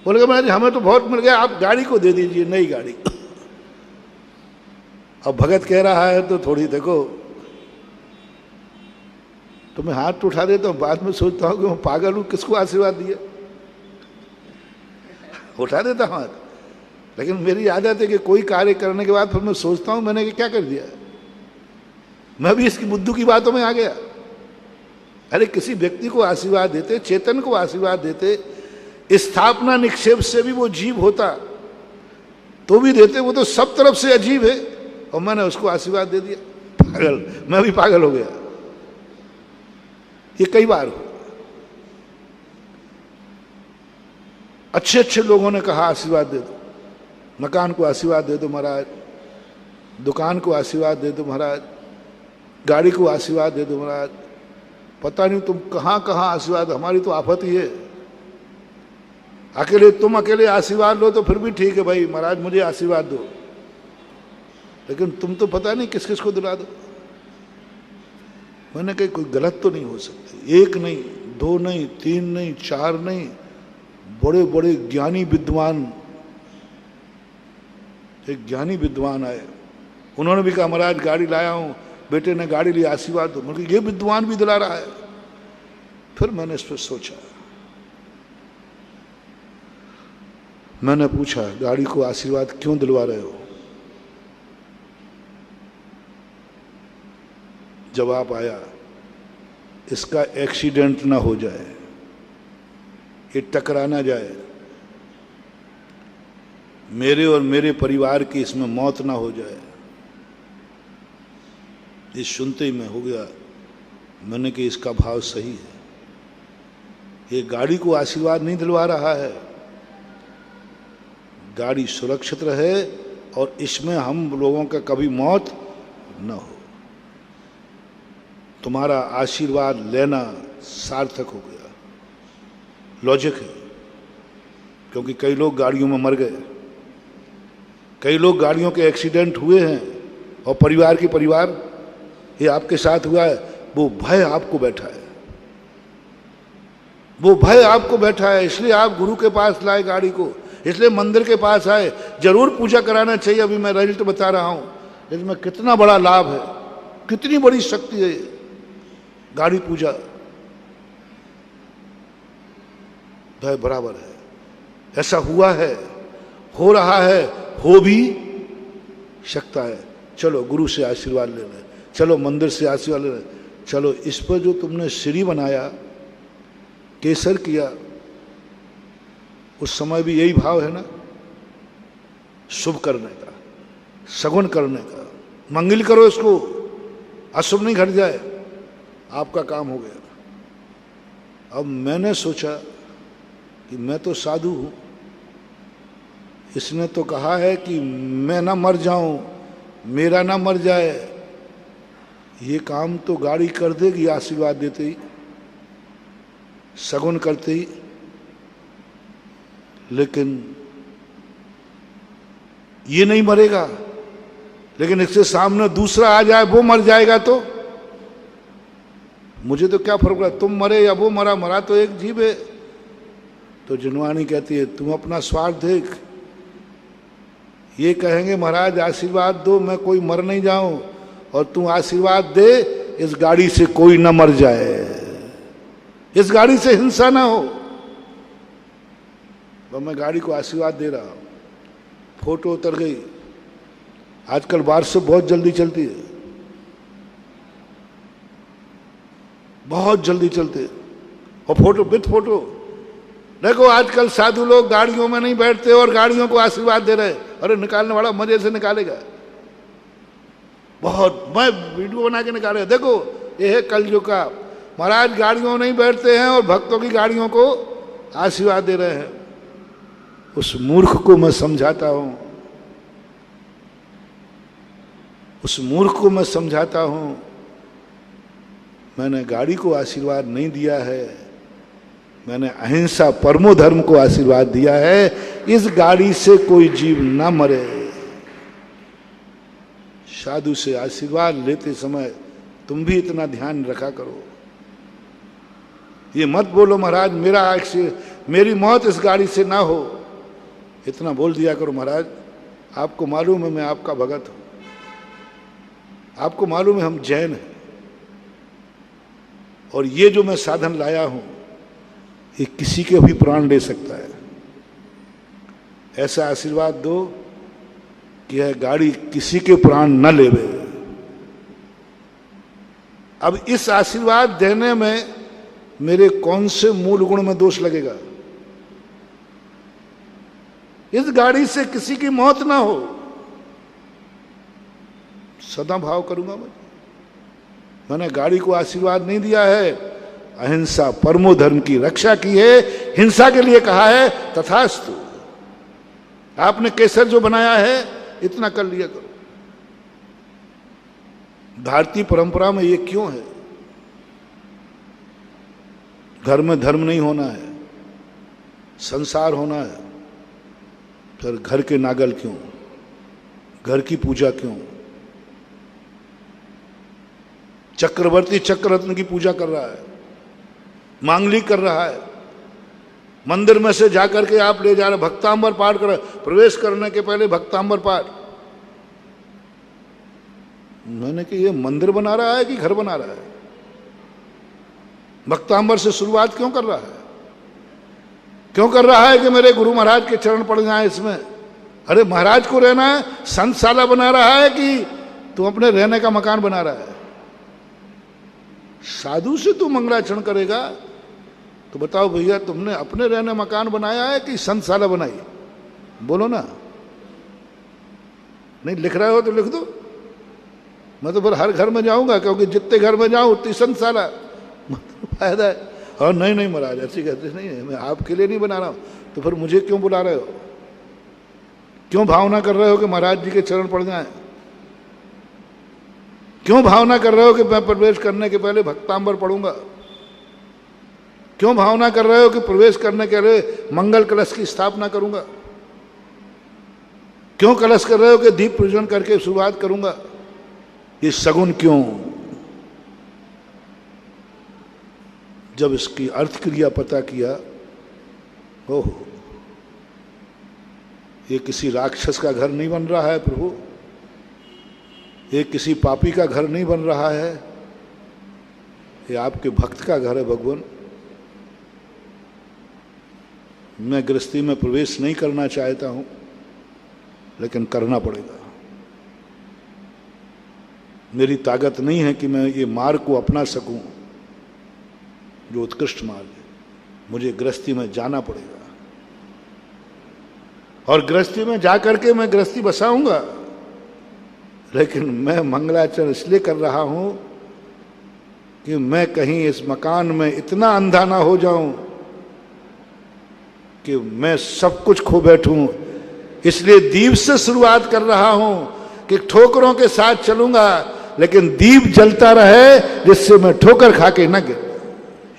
बोलेगा महाराज जी हमें तो बहुत मिल गया, आप गाड़ी को दे दीजिए, नई गाड़ी। अब भगत कह रहा है तो थोड़ी देखो, तो मैं हाथ उठा देता हूँ, बाद में सोचता हूँ कि मैं पागल हूँ, किसको आशीर्वाद दिया, उठा देता हूँ हाथ। लेकिन मेरी आदत है कि कोई कार्य करने के बाद फिर मैं सोचता हूँ मैंने क्या कर दिया। मैं भी इसकी बुद्धू की बातों में आ गया। अरे किसी व्यक्ति को आशीर्वाद देते, चेतन को आशीर्वाद देते, स्थापना निक्षेप से भी वो जीव होता तो भी देते, वो तो सब तरफ से अजीब है, और मैंने उसको आशीर्वाद दे दिया। पागल, मैं भी पागल हो गया। ये कई बार हो। अच्छे अच्छे लोगों ने कहा आशीर्वाद दे दो, मकान को आशीर्वाद दे दो महाराज, दुकान को आशीर्वाद दे दो महाराज, गाड़ी को आशीर्वाद दे दो महाराज। पता नहीं तुम कहाँ कहाँ आशीर्वाद, हमारी तो आफत ही है। अकेले तुम अकेले आशीर्वाद लो तो फिर भी ठीक है भाई, महाराज मुझे आशीर्वाद दो, लेकिन तुम तो पता नहीं किस किस को दिला दो। मैंने कहा कोई गलत तो नहीं हो सकती। एक नहीं, दो नहीं, तीन नहीं, चार नहीं, बड़े बड़े ज्ञानी विद्वान, एक ज्ञानी विद्वान आए, उन्होंने भी कहा महाराज गाड़ी लाया हूँ, बेटे ने गाड़ी ली, आशीर्वाद दो। मतलब ये विद्वान भी दिला रहा है। फिर मैंने इस पर सोचा, मैंने पूछा गाड़ी को आशीर्वाद क्यों दिलवा रहे हो? जवाब आया, इसका एक्सीडेंट ना हो जाए, ये टकरा ना जाए, मेरे और मेरे परिवार की इसमें मौत ना हो जाए। ये सुनते ही मैं हो गया, मैंने कि इसका भाव सही है। ये गाड़ी को आशीर्वाद नहीं दिलवा रहा है, गाड़ी सुरक्षित रहे और इसमें हम लोगों का कभी मौत न हो। तुम्हारा आशीर्वाद लेना सार्थक हो गया। लॉजिक है, क्योंकि कई लोग गाड़ियों में मर गए, कई लोग गाड़ियों के एक्सीडेंट हुए हैं, और परिवार के परिवार ये आपके साथ हुआ है, वो भय आपको बैठा है, वो भय आपको बैठा है। इसलिए आप गुरु के पास लाए गाड़ी को, इसलिए मंदिर के पास आए। जरूर पूजा कराना चाहिए, अभी मैं रिजल्ट बता रहा हूं, इसमें कितना बड़ा लाभ है, कितनी बड़ी शक्ति है गाड़ी पूजा। द्वय बराबर है। ऐसा हुआ है, हो रहा है, हो भी सकता है। चलो गुरु से आशीर्वाद ले लें, चलो मंदिर से आशीर्वाद ले लें, चलो इस पर जो तुमने श्री बनाया, केसर किया, उस समय भी यही भाव है ना, शुभ करने का, सगुन करने का, मंगल करो इसको, अशुभ नहीं घट जाए, आपका काम हो गया। अब मैंने सोचा कि मैं तो साधु हूं, इसने तो कहा है कि मैं ना मर जाऊं, मेरा ना मर जाए, ये काम तो गाड़ी कर देगी आशीर्वाद देते ही, सगुन करते ही। लेकिन ये नहीं मरेगा, लेकिन इसके सामने दूसरा आ जाए, वो मर जाएगा तो मुझे तो क्या फर्क पड़ा, तुम मरे या वो मरा, मरा तो एक जीव है। तो जिनवानी कहती है तुम अपना स्वार्थ देख, ये कहेंगे महाराज आशीर्वाद दो, मैं कोई मर नहीं जाऊं, और तू आशीर्वाद दे इस गाड़ी से कोई न मर जाए, इस गाड़ी से हिंसा ना हो। तो मैं गाड़ी को आशीर्वाद दे रहा हूं, फोटो उतर गई। आजकल व्हाट्सएप बहुत जल्दी चलती है, बहुत जल्दी चलते, और फोटो विथ फोटो। देखो आजकल साधु लोग गाड़ियों में नहीं बैठते और गाड़ियों को आशीर्वाद दे रहे। अरे निकालने वाला मजे से निकालेगा, बहुत, मैं वीडियो बना के निकाले। देखो ये है कलयुग का, महाराज गाड़ियों नहीं बैठते हैं और भक्तों की गाड़ियों को आशीर्वाद दे रहे हैं। उस मूर्ख को मैं समझाता हूं, उस मूर्ख को मैं समझाता हूं, मैंने गाड़ी को आशीर्वाद नहीं दिया है, मैंने अहिंसा परमो धर्म को आशीर्वाद दिया है। इस गाड़ी से कोई जीव ना मरे। साधु से आशीर्वाद लेते समय तुम भी इतना ध्यान रखा करो, ये मत बोलो महाराज मेरी मौत इस गाड़ी से ना हो, इतना बोल दिया करो महाराज आपको मालूम है मैं आपका भगत हूं, आपको मालूम है हम जैन हैं, और ये जो मैं साधन लाया हूं ये किसी के भी प्राण ले सकता है। ऐसा आशीर्वाद दो कि यह गाड़ी किसी के प्राण न लेवे। अब इस आशीर्वाद देने में मेरे कौन से मूल गुण में दोष लगेगा? इस गाड़ी से किसी की मौत ना हो, सदा भाव करूंगा मैंने गाड़ी को आशीर्वाद नहीं दिया है, अहिंसा परमो धर्म की रक्षा की है, हिंसा के लिए कहा है तथास्तु। आपने केसर जो बनाया है इतना कर लिया करो। भारतीय परंपरा में ये क्यों है? घर में धर्म नहीं होना है, संसार होना है, फिर घर के नागल क्यों, घर की पूजा क्यों? चक्रवर्ती चक्ररत्न की पूजा कर रहा है, मांगलिक कर रहा है, मंदिर में से जाकर के आप ले जा रहे, भक्तांबर पाठ कर रहे, प्रवेश करने के पहले भक्तांबर पाठ। मैंने कि ये मंदिर बना रहा है कि घर बना रहा है? भक्तांबर से शुरुआत क्यों कर रहा है? क्यों कर रहा है कि मेरे गुरु महाराज के चरण पड़ जाए इसमें? अरे महाराज को रहना है, संतशाला बना रहा है कि तू अपने रहने का मकान बना रहा है? साधु से तू मंगलाचरण करेगा तो बताओ भैया तुमने अपने रहने मकान बनाया है कि संतशाला बनाई? बोलो ना। नहीं लिख रहे हो तो लिख दो, मैं तो फिर हर घर में जाऊंगा, क्योंकि जितने घर में जाऊं उतनी संतशाला, फायदा है। और नहीं नहीं महाराज ऐसी कहते नहीं है, मैं आपके लिए नहीं बना रहा हूं, तो फिर मुझे क्यों बुला रहे हो? क्यों भावना कर रहे हो कि महाराज जी के चरण पड़ जाएं? क्यों भावना कर रहे हो कि मैं प्रवेश करने के पहले भक्तांबर पढ़ूंगा? क्यों भावना कर रहे हो कि प्रवेश करने के लिए मंगल कलश की स्थापना करूंगा? क्यों कलश कर रहे हो कि दीप पूजन करके शुरुआत करूंगा? ये सगुन क्यों? जब इसकी अर्थ क्रिया पता किया, ओहो ये किसी राक्षस का घर नहीं बन रहा है प्रभु, ये किसी पापी का घर नहीं बन रहा है, ये आपके भक्त का घर है भगवान। मैं गृहस्थी में प्रवेश नहीं करना चाहता हूं, लेकिन करना पड़ेगा। मेरी ताकत नहीं है कि मैं ये मार्ग को अपना सकूं जो उत्कृष्ट मार्ग है। मुझे गृहस्थी में जाना पड़ेगा, और गृहस्थी में जाकर के मैं गृहस्थी बसाऊंगा। लेकिन मैं मंगलाचरण इसलिए कर रहा हूं कि मैं कहीं इस मकान में इतना अंधा ना हो जाऊं कि मैं सब कुछ खो बैठूं। इसलिए दीप से शुरुआत कर रहा हूं कि ठोकरों के साथ चलूंगा, लेकिन दीप जलता रहे जिससे मैं ठोकर खा के न गिर।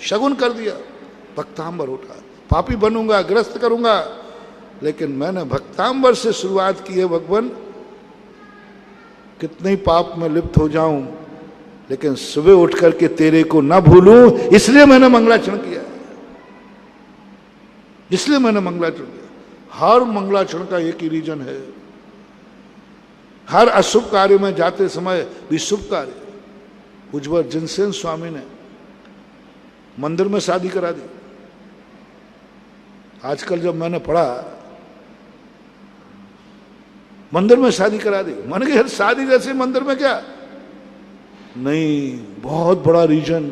शगुन कर दिया, भक्तांबर उठा, पापी बनूंगा, ग्रस्त करूंगा। लेकिन मैंने भक्तांबर से शुरुआत की है। भगवान, कितने ही पाप में लिप्त हो जाऊं, लेकिन सुबह उठ करके तेरे को ना भूलूं, इसलिए मैंने मंगलाचरण किया है। इसलिए मैंने मंगलाचरण किया। हर मंगलाचरण का एक ही रीजन है। हर अशुभ कार्य में जाते समय भी शुभ कार्य। पूज्यवर जिनसेन स्वामी ने मंदिर में शादी करा दी। आजकल जब मैंने पढ़ा, मंदिर में शादी करा दी, मैंने कहा शादी जैसे मंदिर में क्या? नहीं, बहुत बड़ा रीजन।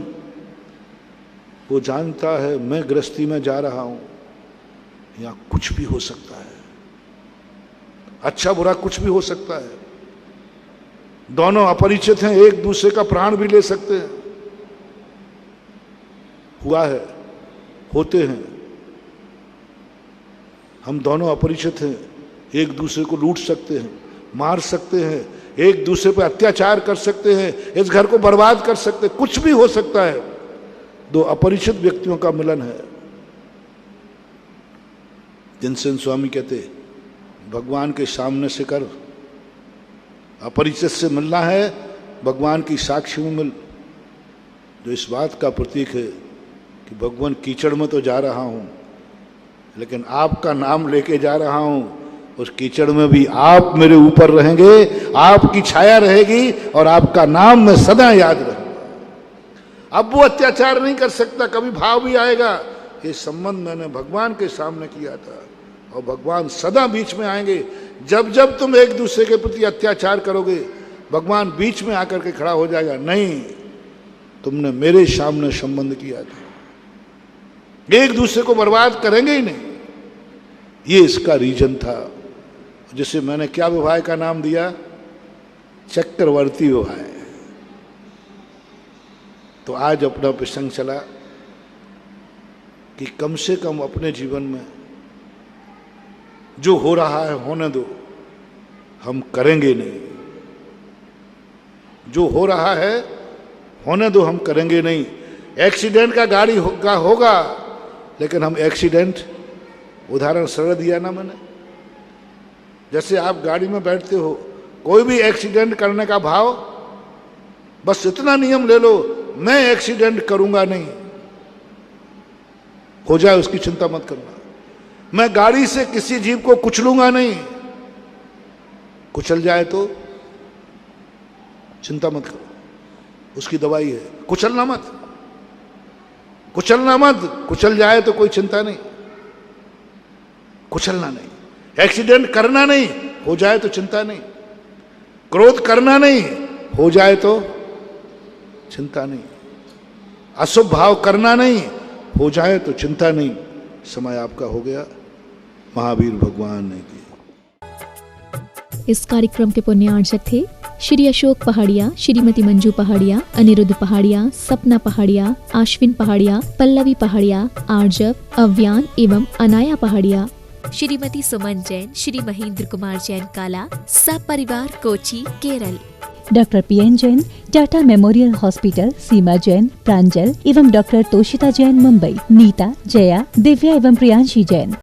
वो जानता है मैं गृहस्थी में जा रहा हूं, यहां कुछ भी हो सकता है, अच्छा बुरा कुछ भी हो सकता है। दोनों अपरिचित हैं, एक दूसरे का प्राण भी ले सकते हैं। हुआ है, होते हैं। हम दोनों अपरिचित हैं, एक दूसरे को लूट सकते हैं, मार सकते हैं, एक दूसरे पर अत्याचार कर सकते हैं, इस घर को बर्बाद कर सकते हैं, कुछ भी हो सकता है। दो अपरिचित व्यक्तियों का मिलन है। जिनसेन स्वामी कहते, भगवान के सामने से कर, अपरिचित से मिलना है, भगवान की साक्षी में मिल। जो इस बात का प्रतीक है कि भगवान कीचड़ में तो जा रहा हूं, लेकिन आपका नाम लेके जा रहा हूं। उस कीचड़ में भी आप मेरे ऊपर रहेंगे, आपकी छाया रहेगी, और आपका नाम मैं सदा याद रखूंगा। अब वो अत्याचार नहीं कर सकता, कभी भाव भी आएगा। ये संबंध मैंने भगवान के सामने किया था, और भगवान सदा बीच में आएंगे। जब जब तुम एक दूसरे के प्रति अत्याचार करोगे, भगवान बीच में आकर के खड़ा हो जाएगा। नहीं, तुमने मेरे सामने संबंध किया था। एक दूसरे को बर्बाद करेंगे ही नहीं। ये इसका रीजन था, जिसे मैंने क्या विवाह का नाम दिया? चक्रवर्ती विवाह। तो आज अपना प्रसंग चला कि कम से कम अपने जीवन में जो हो रहा है होने दो, हम करेंगे नहीं। जो हो रहा है होने दो, हम करेंगे नहीं। एक्सीडेंट का गाड़ी होगा, लेकिन हम एक्सीडेंट, उदाहरण सरल दिया ना मैंने। जैसे आप गाड़ी में बैठते हो, कोई भी एक्सीडेंट करने का भाव, बस इतना नियम ले लो, मैं एक्सीडेंट करूंगा नहीं। हो जाए उसकी चिंता मत करना। मैं गाड़ी से किसी जीव को कुचलूंगा नहीं, कुचल जाए तो चिंता मत करो, उसकी दवाई है। कुचलना मत, कुचलना मत। कुचल जाए तो कोई चिंता नहीं, कुचलना नहीं। एक्सीडेंट करना नहीं, हो जाए तो चिंता नहीं। क्रोध करना नहीं, हो जाए तो चिंता नहीं। अशुभ भाव करना नहीं, हो जाए तो चिंता नहीं। समय आपका हो गया। महावीर भगवान ने की। इस कार्यक्रम के पुण्यार्चक थे श्री अशोक पहाड़िया, श्रीमती मंजू पहाड़िया, अनिरुद्ध पहाड़िया, सपना पहाड़िया, आश्विन पहाड़िया, पल्लवी पहाड़िया, आर्जव, अव्यान एवं अनाया पहाड़िया। श्रीमती सुमन जैन, श्री महेंद्र कुमार जैन काला, सब परिवार Kochi, Kerala. Doctor PN Jain, Tata memorial hospital, Seema Jain, Pranjal एवं डॉक्टर तोशिता जैन मुंबई। नीता, जया, दिव्या एवं प्रियांशी जैन।